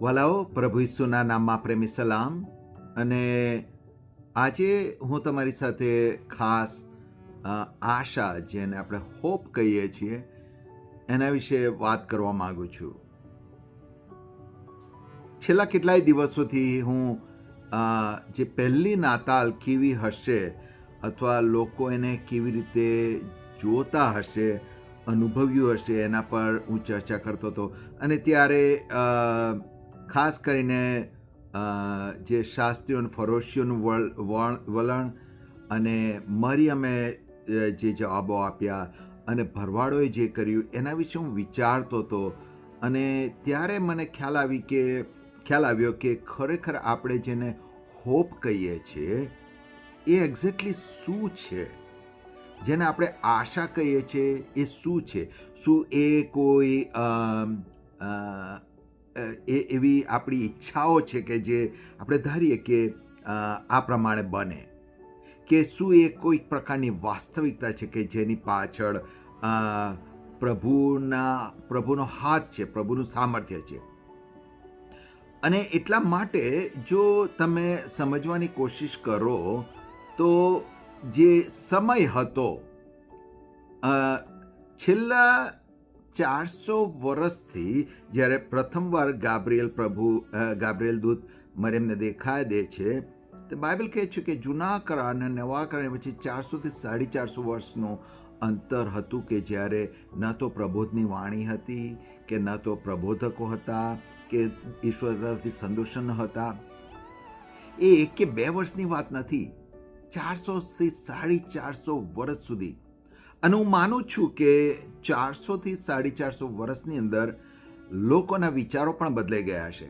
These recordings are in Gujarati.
વાલાઓ, પ્રભુ ઈસુના નામમાં પ્રેમી સલામ. અને આજે હું તમારી સાથે ખાસ આશા, જેને આપણે હોપ કહીએ છીએ, એના વિશે વાત કરવા માગું છું. છેલ્લા કેટલાય દિવસોથી હું જે પહેલી નાતાલ કેવી હશે અથવા લોકો એને કેવી રીતે જોતા હશે, અનુભવ્યું હશે, એના પર હું ચર્ચા કરતો હતો. અને ત્યારે ખાસ કરીને જે શાસ્ત્રીઓ અને ફરોશીઓનું વલણ અને મરિયમે જે જવાબો આપ્યા અને ભરવાડોએ જે કર્યું એના વિશે હું વિચારતો હતો. અને ત્યારે મને ખ્યાલ આવ્યો કે ખરેખર આપણે જેને હોપ કહીએ છીએ એ એક્ઝેક્ટલી શું છે, જેને આપણે આશા કહીએ છીએ એ શું છે. શું એ કોઈ એવી આપણી ઈચ્છાઓ છે કે જે આપણે ધારીએ કે આ પ્રમાણે બને, કે શું એ કોઈ પ્રકારની વાસ્તવિકતા છે કે જેની પાછળ પ્રભુનો હાથ છે, પ્રભુનું સામર્થ્ય છે. અને એટલા માટે જો તમે સમજવાની કોશિશ કરો તો જે સમય હતો છેલ્લા 400 વર્ષથી, જ્યારે પ્રથમવાર ગાબ્રિએલ દૂત મરિયમને દેખાઈ દે છે, તો બાઇબલ કહે છે કે જૂના કરાર અને નવા કરાર વચ્ચે 400 થી 450 વર્ષનું અંતર હતું, કે જ્યારે ન તો પ્રબોધની વાણી હતી, કે ન તો પ્રબોધકો હતા, કે ઈશ્વર તરફથી સંદેશો ન હતા. એ 1 કે 2 વર્ષની વાત નથી, 400 થી 450 વર્ષ સુધી. અને હું માનું છું કે 400 થી 450 વર્ષની અંદર લોકોના વિચારો પણ બદલાઈ ગયા છે.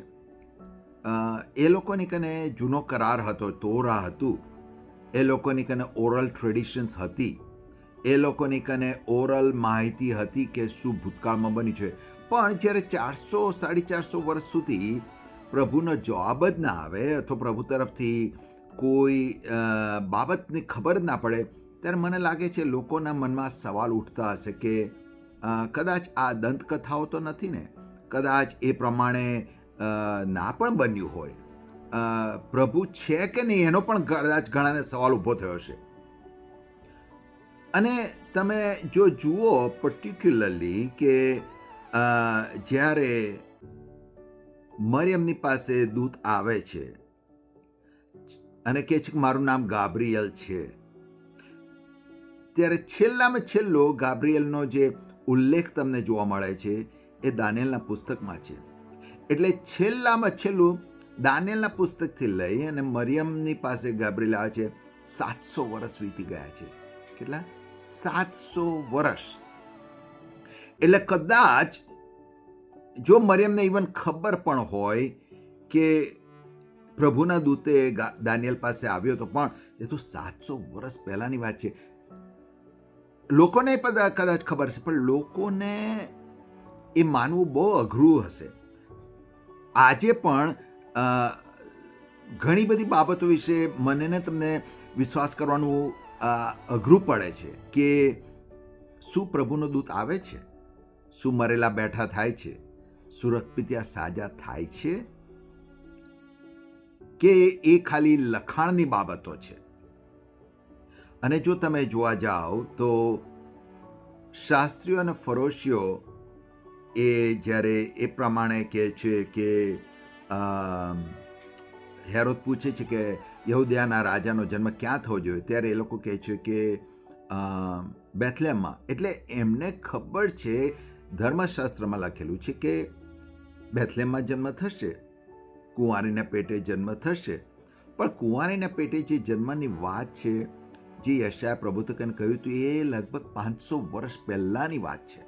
એ લોકોની કને જૂનો કરાર હતો, તોરા હતું, એ લોકોની કને ઓરલ ટ્રેડિશન્સ હતી, એ લોકોની કને ઓરલ માહિતી હતી કે શું ભૂતકાળમાં બન્યું છે. પણ જ્યારે 400-450 વર્ષ સુધી પ્રભુનો જવાબ જ ના આવે અથવા પ્રભુ તરફથી કોઈ બાબતની ખબર જ ના પડે, ત્યારે મને લાગે છે લોકોના મનમાં સવાલ ઉઠતા હશે કે કદાચ આ દંતકથાઓ તો નથી ને, કદાચ એ પ્રમાણે ના પણ બન્યું હોય, પ્રભુ છે કે નહીં એનો પણ કદાચ ઘણાને સવાલ ઊભો થયો છે. અને તમે જો જુઓ પર્ટિક્યુલરલી કે જ્યારે મરિયમની પાસે દૂત આવે છે અને કહે છે કે મારું નામ ગાબ્રિયલ છે, ત્યારે છેલ્લામાં છેલ્લો ગાબ્રિયલનો જે ઉલ્લેખ તમને જોવા મળે છે એ દાનિયેલના પુસ્તકમાં છે. એટલે છેલ્લામાં છેલ્લું દાનિયેલના પુસ્તકથી લઈ અને મરિયમની પાસે ગાબ્રિયલ આવે છે, 700 વર્ષ વીતી ગયા છે. કેટલા? 700 વર્ષ. એટલે કદાચ જો મરિયમને ઇવન ખબર પણ હોય કે પ્રભુના દૂતે દાનિયેલ પાસે આવ્યો તો, પણ એ તો 700 વર્ષ પહેલાની વાત છે. લોકોને કદાચ ખબર છે, પણ લોકોને એ માનવું બહુ અઘરું હશે. આજે પણ ઘણી બધી બાબતો વિશે મને ને તમને વિશ્વાસ કરવાનું અઘરું પડે છે કે શું પ્રભુનો દૂત આવે છે, શું મરેલા બેઠા થાય છે, શું રક્તપિત્યા સાજા થાય છે, કે એ ખાલી લખાણની બાબતો છે. અને જો તમે જોવા જાઓ તો શાસ્ત્રીઓ અને ફરોશીઓ એ જ્યારે એ પ્રમાણે કહે છે કે હેરોદ પૂછે છે કે યહૂદિયાના રાજાનો જન્મ ક્યાં થવો જોઈએ, ત્યારે એ લોકો કહે છે કે બેથલેહમમાં. એટલે એમને ખબર છે, ધર્મશાસ્ત્રમાં લખેલું છે કે બેથલેહમમાં જન્મ થશે, કુંવારીના પેટે જન્મ થશે. પણ કુંવારીના પેટે જે જન્મની વાત છે, જે યશાયા પ્રભુતકને કહ્યું હતું, એ લગભગ 500 વર્ષ પહેલાની વાત છે.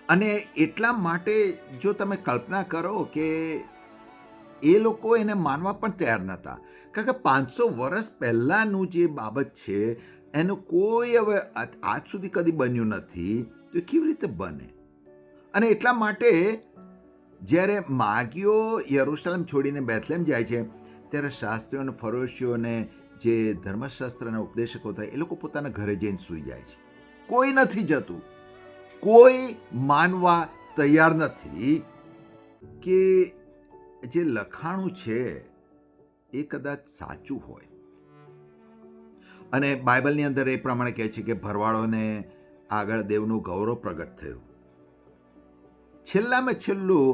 અને એટલા માટે જો તમે કલ્પના કરો કે એ લોકો એને માનવા પણ તૈયાર નહોતા, કારણ કે 500 વર્ષ પહેલાનું જે બાબત છે એનું કોઈ હવે આજ સુધી કદી બન્યું નથી, તો કેવી રીતે બને? અને એટલા માટે જ્યારે માગીઓ યરૂશલેમ છોડીને બેથલેમ જાય છે, ત્યારે શાસ્ત્રીઓ અને ફરોશીઓને જે ધર્મશાસ્ત્રના ઉપદેશકો હતા એ લોકો પોતાના ઘરે જઈને સૂઈ જાય છે. કોઈ નથી જતું, કોઈ માનવા તૈયાર નથી કે જે લખાણું છે એ કદાચ સાચું હોય. અને બાઇબલની અંદર એ પ્રમાણે કહે છે કે ભરવાડોને આગળ દેવનું ગૌરવ પ્રગટ થયું. છેલ્લામાં છેલ્લું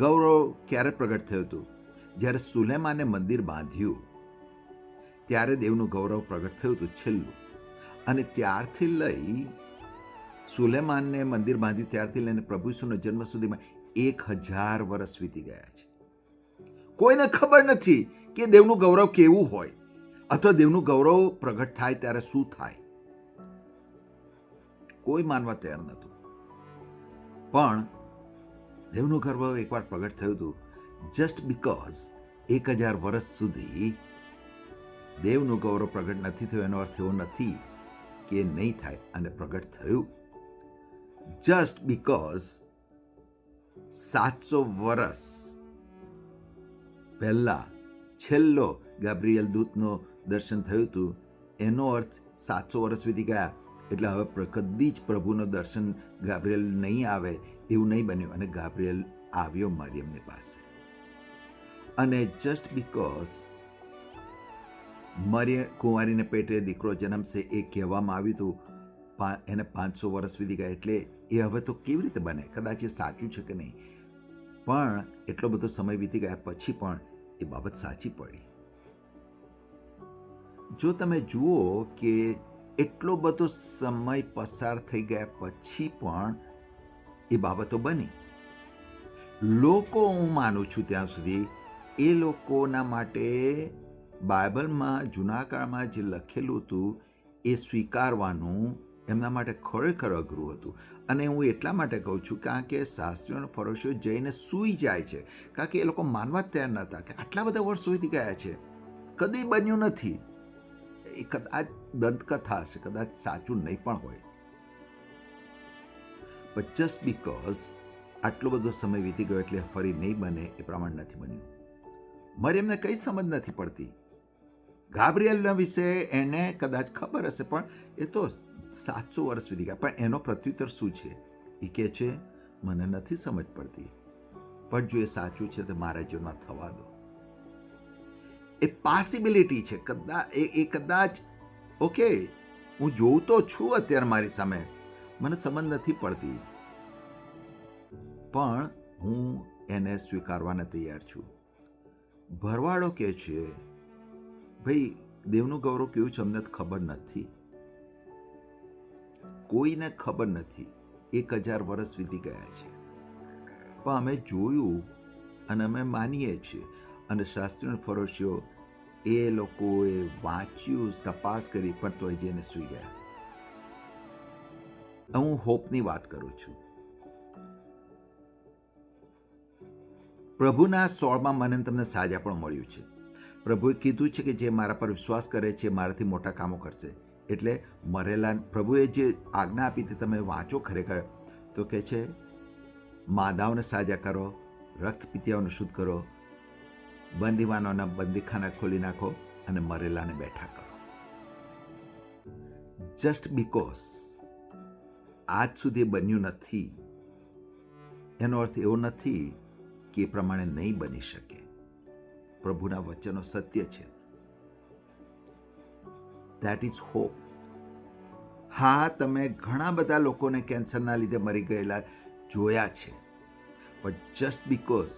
ગૌરવ ક્યારે પ્રગટ થયું હતું? જ્યારે સુલેમાને મંદિર બાંધ્યું ત્યારે દેવનું ગૌરવ પ્રગટ થયું હતું છેલ્લું. અને ત્યારથી લઈ સુલેમાનને મંદિર બાંધ્યું ત્યારથી લઈને પ્રભુ ઈસુનો જન્મ સુધીમાં 1000 વર્ષ વીતી ગયા છે. કોઈને ખબર નથી કે દેવનું ગૌરવ કેવું હોય અથવા દેવનું ગૌરવ પ્રગટ થાય ત્યારે શું થાય. કોઈ માનવા તૈયાર નહોતું. પણ દેવનું ગૌરવ એકવાર પ્રગટ થયું હતું. જસ્ટ બીકોઝ 1000 વર્ષ સુધી દેવનું ગૌરવ પ્રગટ નથી થયું એનો અર્થ એવો નથી કે નહીં થાય, અને પ્રગટ થયું. જસ્ટ બીકોઝ 700 વર્ષ પહેલા છેલ્લો ગાબ્રિએલ દૂતનો દર્શન થયું હતું એનો અર્થ 700 વર્ષ વીતી ગયા એટલે હવે કદી જ પ્રભુનો દર્શન ગાબ્રિએલ નહીં આવે એવું નહીં બન્યું. અને ગાબ્રિએલ આવ્યો મરિયમની પાસે. અને જસ્ટ બીકોઝ કુંવારીને પેટે દીકરો જન્મશે એ કહેવામાં આવ્યું હતું, એને 500 વર્ષ વીતી ગયા એટલે એ હવે તો કેવી રીતે બને? કદાચ એ સાચું છે કે નહીં, પણ એટલો બધો સમય વીતી ગયા પછી પણ એ બાબત સાચી પડી. જો તમે જુઓ કે એટલો બધો સમય પસાર થઈ ગયા પછી પણ એ બાબતો બની. લોકો, હું માનું છું ત્યાં સુધી, એ લોકોના માટે બાઇબલમાં જૂના કાળમાં જે લખેલું હતું એ સ્વીકારવાનું એમના માટે ખરેખર અઘરું હતું. અને હું એટલા માટે કહું છું કારણ કે શાસ્ત્રીઓ અને ફરોશીઓ જઈને સૂઈ જાય છે, કારણ કે એ લોકો માનવા જ તૈયાર નહોતા કે આટલા બધા વર્ષ વીતી ગયા છે, કદી બન્યું નથી. એ કદાચ દંતકથા હશે, કદાચ સાચું નહીં પણ હોય. બટ જસ્ટ બીકોઝ આટલો બધો સમય વીતી ગયો એટલે ફરી નહીં બને એ પ્રમાણે નથી બન્યું. મરિયમને કંઈ સમજ નથી પડતી. ગાબ્રિએલના વિશે એને કદાચ ખબર હશે, પણ એ તો 700 વર્ષ વીતી ગયા. પણ એનો પ્રત્યુત્તર શું છે? એ કહે છે, મને નથી સમજ પડતી, પણ જો એ સાચું છે તો મારા જીવનમાં થવા દો. એ પોસિબિલિટી છે. કદાચ ઓકે, હું જોઉં તો છું અત્યારે મારી સામે, મને સમજ નથી પડતી, પણ હું એને સ્વીકારવાને તૈયાર છું. ભરવાડો કહે છે, ભાઈ દેવનું ગૌરવ કેવું છે અમને ખબર નથી, કોઈને ખબર નથી. 1000 વર્ષ વીતી ગયા છે, પણ અમે જોયું અને અમે માનીએ છીએ. અને શાસ્ત્રીઓ ફરોશીઓ એ લોકોએ વાંચ્યું, તપાસ કરી, પણ તોય જઈને સૂઈ ગયા. હું હોપની વાત કરું છું. પ્રભુના 16મા મને તમને સાજા પણ મળ્યું છે. પ્રભુએ કીધું છે કે જે મારા પર વિશ્વાસ કરે છે મારાથી મોટા કામો કરશે. એટલે મરેલા, પ્રભુએ જે આજ્ઞા આપી તે તમે વાંચો ખરેખર તો કહે છે, માદાઓને સાજા કરો, રક્તપિતિયાઓને શુદ્ધ કરો, બંદીવાનોના બંદીખાના ખોલી નાખો અને મરેલાને બેઠા કરો. જસ્ટ બીકોઝ આજ સુધી બન્યું નથી એનો અર્થ એવો નથી કે એ પ્રમાણે નહીં બની શકે. પ્રભુના વચનો સત્ય છે. That is hope. હા, તમે ઘણા બધા લોકોને કેન્સરના લીધે મરી ગયેલા જોયા છે, બટ જસ્ટ બીકોઝ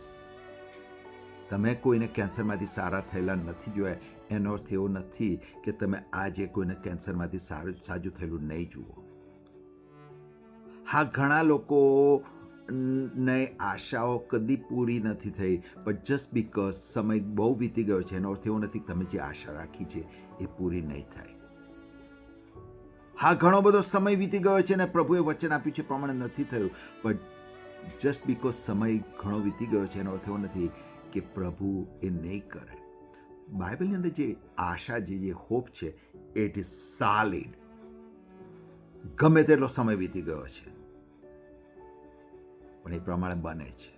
તમે કોઈને કેન્સરમાંથી સારા થયેલા નથી જોયા એનો અર્થ એવો નથી કે તમે આજે કોઈને કેન્સરમાંથી સાજું થયેલું નહીં જુઓ. હા, ઘણા લોકો ને આશાઓ કદી પૂરી નથી થઈ, બટ જસ્ટ બીકોઝ સમય બહુ વીતી ગયો છે એનો અર્થ એવો નથી કે તમે જે આશા રાખી છે એ પૂરી નહીં થાય. હા, ઘણો બધો સમય વીતી ગયો છે અને પ્રભુએ વચન આપ્યું છે પ્રમાણે નથી થયું, બટ જસ્ટ બીકોઝ સમય ઘણો વીતી ગયો છે એનો અર્થ એવો નથી કે પ્રભુ એ નહીં કરે. બાઇબલની અંદર જે આશા, જે હોપ છે, ઇટ ઇઝ સોલિડ. ગમે તેટલો સમય વીતી ગયો છે પણ એ પ્રમાણે બને છે.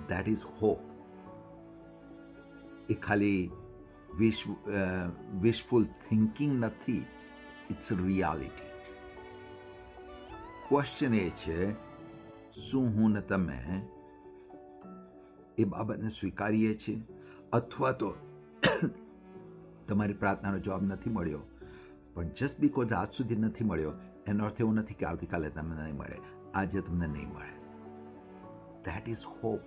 That is hope. એ ખાલી વિશફુલ થિંકિંગ નથી, ઇટ્સ રિયાલિટી. ક્વેશ્ચન એ છે, શું હું ને તમે એ બાબતને સ્વીકારીએ છીએ? અથવા તો તમારી પ્રાર્થનાનો જવાબ નથી મળ્યો, પણ જસ્ટ બીકોઝ આજ સુધી નથી મળ્યો એનો અર્થ એવો નથી કે આવતીકાલે તમને નહીં મળે, આજે તમને નહીં મળે. That is hope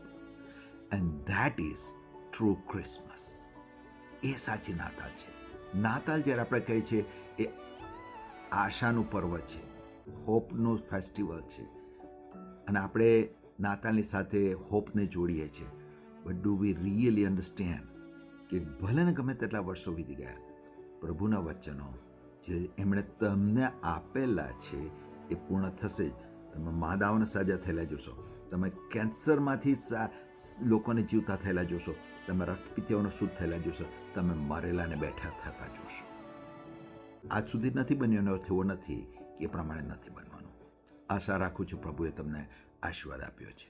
and that is true Christmas. એ સાચી નાતાલ છે. નાતાલ જ્યારે આપણે કહીએ છીએ એ આશાનું પર્વ છે, હોપનું ફેસ્ટિવલ છે, અને આપણે નાતાલની સાથે હોપને જોડીએ છીએ. But do we really understand કે ભલે ને ગમે તેટલા વર્ષો વીતી ગયા, પ્રભુના વચનો જે એમણે તમને આપેલા છે એ પૂર્ણ થશે જ. તમે માદાઓને સાજા થયેલા જોશો, તમે કેન્સરમાંથી લોકોને જીવતા થયેલા જોશો, તમે રક્તપિત્તીઓને શુદ્ધ થયેલા જોશો, તમે મરેલાને બેઠા થતા જોશો. આજ સુધી નથી બન્યો એનો અર્થ એવો નથી કે એ પ્રમાણે નથી બનવાનું. આશા રાખું છું પ્રભુએ તમને આશીર્વાદ આપ્યો છે.